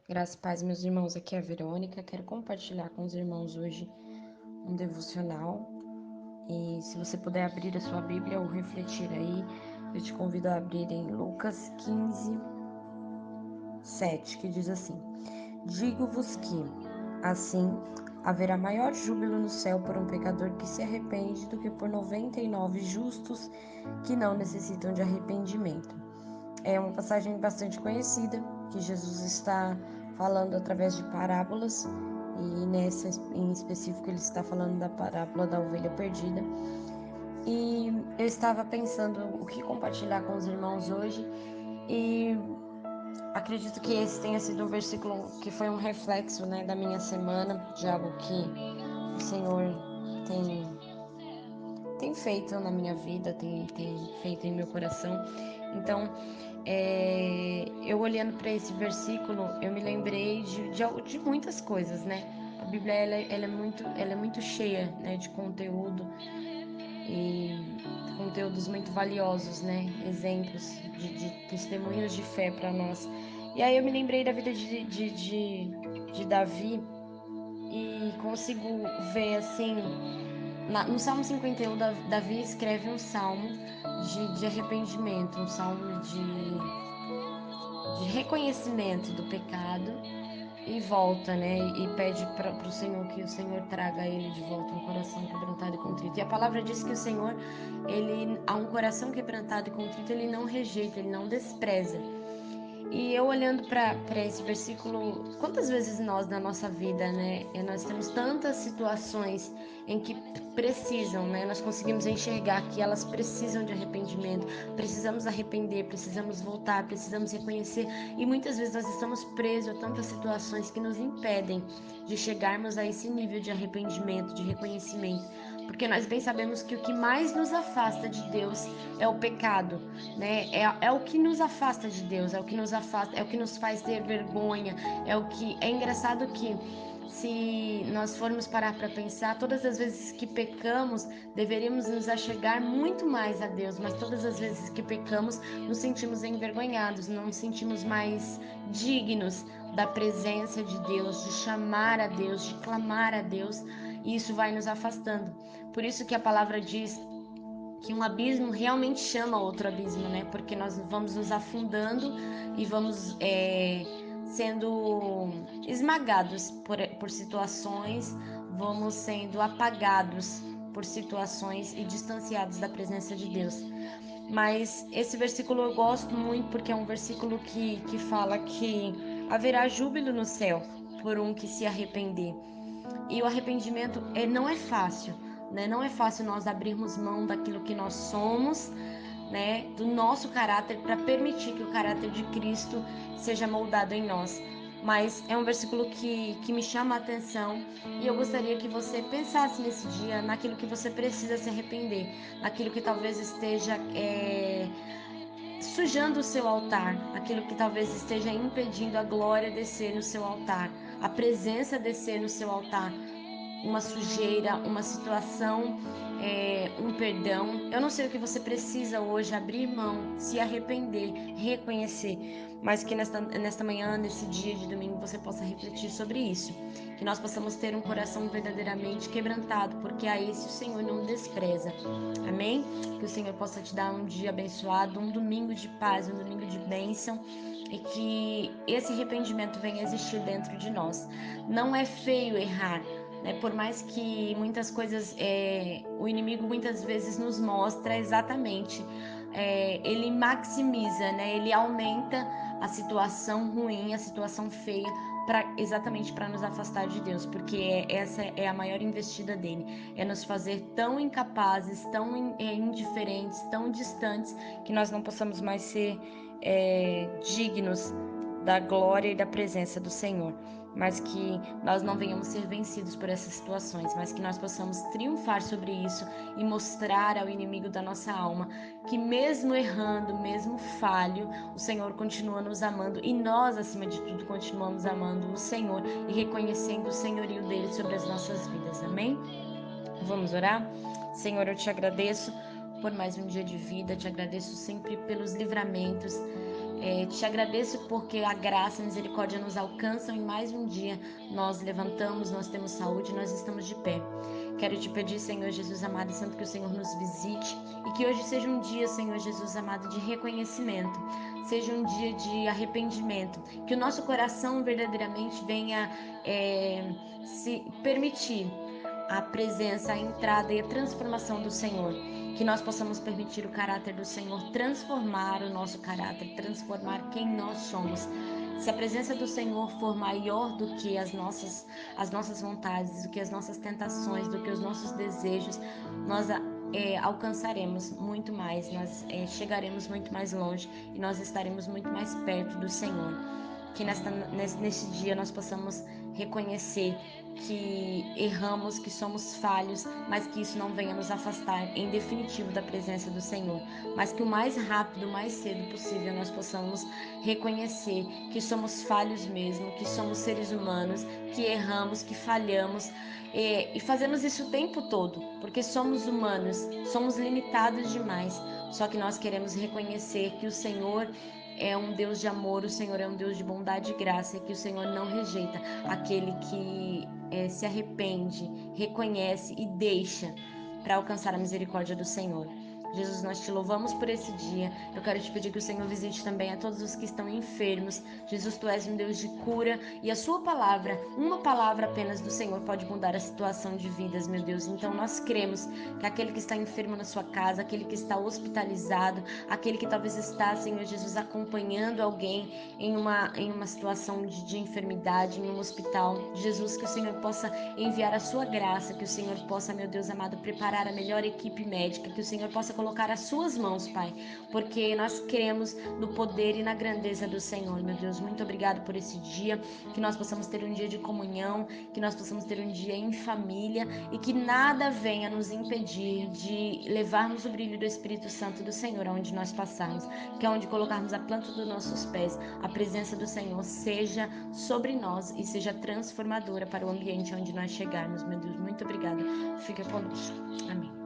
Graças e paz, meus irmãos. Aqui é a Verônica. Quero compartilhar com os irmãos hoje um devocional. E se você puder abrir a sua Bíblia ou refletir aí, eu te convido a abrir em Lucas 15, 7, que diz assim: Digo-vos que, assim, haverá maior júbilo no céu por um pecador que se arrepende do que por 99 justos que não necessitam de arrependimento. É uma passagem bastante conhecida, que Jesus está falando através de parábolas, e nessa em específico ele está falando da parábola da ovelha perdida. E eu estava pensando o que compartilhar com os irmãos hoje, e acredito que esse tenha sido um versículo que foi um reflexo, da minha semana, de algo que o Senhor tem feito na minha vida, tem feito em meu coração. Então, eu olhando para esse versículo, eu me lembrei de muitas coisas, né? A Bíblia ela é muito cheia, né, de conteúdo e conteúdos muito valiosos, né? Exemplos de testemunhos de fé para nós. E aí eu me lembrei da vida de Davi e consigo ver assim. No Salmo 51, Davi escreve um salmo de arrependimento, um salmo de reconhecimento do pecado e volta, né? E pede para o Senhor que o Senhor traga a ele de volta um coração quebrantado e contrito. E a palavra diz que o Senhor, ele, a um coração quebrantado e contrito, ele não rejeita, ele não despreza. E eu olhando para esse versículo, quantas vezes nós na nossa vida, né, nós temos tantas situações em que precisam, né, nós conseguimos enxergar que elas precisam de arrependimento, precisamos arrepender, precisamos voltar, precisamos reconhecer, e muitas vezes nós estamos presos a tantas situações que nos impedem de chegarmos a esse nível de arrependimento, de reconhecimento, porque nós bem sabemos que o que mais nos afasta de Deus é o pecado, né? É o que nos afasta de Deus, é o que nos afasta, é o que nos faz ter vergonha, é o que é engraçado que se nós formos parar para pensar, todas as vezes que pecamos, deveríamos nos achegar muito mais a Deus, mas todas as vezes que pecamos, nos sentimos envergonhados, não nos sentimos mais dignos da presença de Deus, de chamar a Deus, de clamar a Deus, e isso vai nos afastando. Por isso que a palavra diz que um abismo realmente chama outro abismo, né? Porque nós vamos nos afundando e vamos sendo esmagados por situações, vamos sendo apagados por situações e distanciados da presença de Deus. Mas esse versículo eu gosto muito porque é um versículo que fala que haverá júbilo no céu por um que se arrepender. E o arrependimento não é fácil, né? Não é fácil nós abrirmos mão daquilo que nós somos, né? Do nosso caráter para permitir que o caráter de Cristo seja moldado em nós. Mas é um versículo que me chama a atenção e eu gostaria que você pensasse nesse dia naquilo que você precisa se arrepender, naquilo que talvez esteja sujando o seu altar, aquilo que talvez esteja impedindo a glória descer no seu altar, a presença descer no seu altar, uma sujeira, uma situação, um perdão. Eu não sei o que você precisa hoje abrir mão, se arrepender, reconhecer, mas que nesta manhã, nesse dia de domingo, você possa refletir sobre isso. Que nós possamos ter um coração verdadeiramente quebrantado, porque a esse o Senhor não despreza. Amém? Que o Senhor possa te dar um dia abençoado, um domingo de paz, um domingo de bênção, e que esse arrependimento venha existir dentro de nós. Não é feio errar, né? Por mais que muitas coisas, o inimigo muitas vezes nos mostra exatamente, ele maximiza, né? Ele aumenta a situação ruim, a situação feia, exatamente para nos afastar de Deus, porque essa é a maior investida dele, é nos fazer tão incapazes, tão indiferentes, tão distantes, que nós não possamos mais ser dignos da glória e da presença do Senhor, mas que nós não venhamos ser vencidos por essas situações, mas que nós possamos triunfar sobre isso e mostrar ao inimigo da nossa alma que mesmo errando, mesmo falho, o Senhor continua nos amando e nós, acima de tudo, continuamos amando o Senhor e reconhecendo o senhorio dele sobre as nossas vidas. Amém? Vamos orar? Senhor, eu te agradeço por mais um dia de vida, te agradeço sempre pelos livramentos, Te agradeço porque a graça e a misericórdia nos alcançam e mais um dia nós levantamos, nós temos saúde, nós estamos de pé. Quero te pedir, Senhor Jesus amado e santo, que o Senhor nos visite e que hoje seja um dia, Senhor Jesus amado, de reconhecimento, seja um dia de arrependimento, que o nosso coração verdadeiramente venha se permitir a presença, a entrada e a transformação do Senhor. Que nós possamos permitir o caráter do Senhor transformar o nosso caráter, transformar quem nós somos. Se a presença do Senhor for maior do que as nossas vontades, do que as nossas tentações, do que os nossos desejos, nós alcançaremos muito mais, nós chegaremos muito mais longe e nós estaremos muito mais perto do Senhor. Que nesse dia nós possamos reconhecer que erramos, que somos falhos, mas que isso não venha nos afastar em definitivo da presença do Senhor, mas que o mais rápido, o mais cedo possível nós possamos reconhecer que somos falhos mesmo, que somos seres humanos, que erramos, que falhamos e fazemos isso o tempo todo, porque somos humanos, somos limitados demais, só que nós queremos reconhecer que o Senhor é um Deus de amor, o Senhor é um Deus de bondade e graça, e que o Senhor não rejeita aquele que se arrepende, reconhece e deixa para alcançar a misericórdia do Senhor. Jesus, nós te louvamos por esse dia. Eu quero te pedir que o Senhor visite também a todos os que estão enfermos. Jesus, tu és um Deus de cura e a sua palavra, uma palavra apenas do Senhor pode mudar a situação de vidas, meu Deus. Então nós cremos que aquele que está enfermo na sua casa, aquele que está hospitalizado, aquele que talvez está, Senhor Jesus, acompanhando alguém em uma situação de enfermidade, em um hospital, Jesus, que o Senhor possa enviar a sua graça, que o Senhor possa, meu Deus amado, preparar a melhor equipe médica, que o Senhor possa colocar as suas mãos, Pai, porque nós cremos no poder e na grandeza do Senhor, meu Deus. Muito obrigado por esse dia, que nós possamos ter um dia de comunhão, que nós possamos ter um dia em família e que nada venha nos impedir de levarmos o brilho do Espírito Santo do Senhor aonde nós passarmos, que é onde colocarmos a planta dos nossos pés, a presença do Senhor seja sobre nós e seja transformadora para o ambiente onde nós chegarmos, meu Deus. Muito obrigada. Fica conosco. Amém.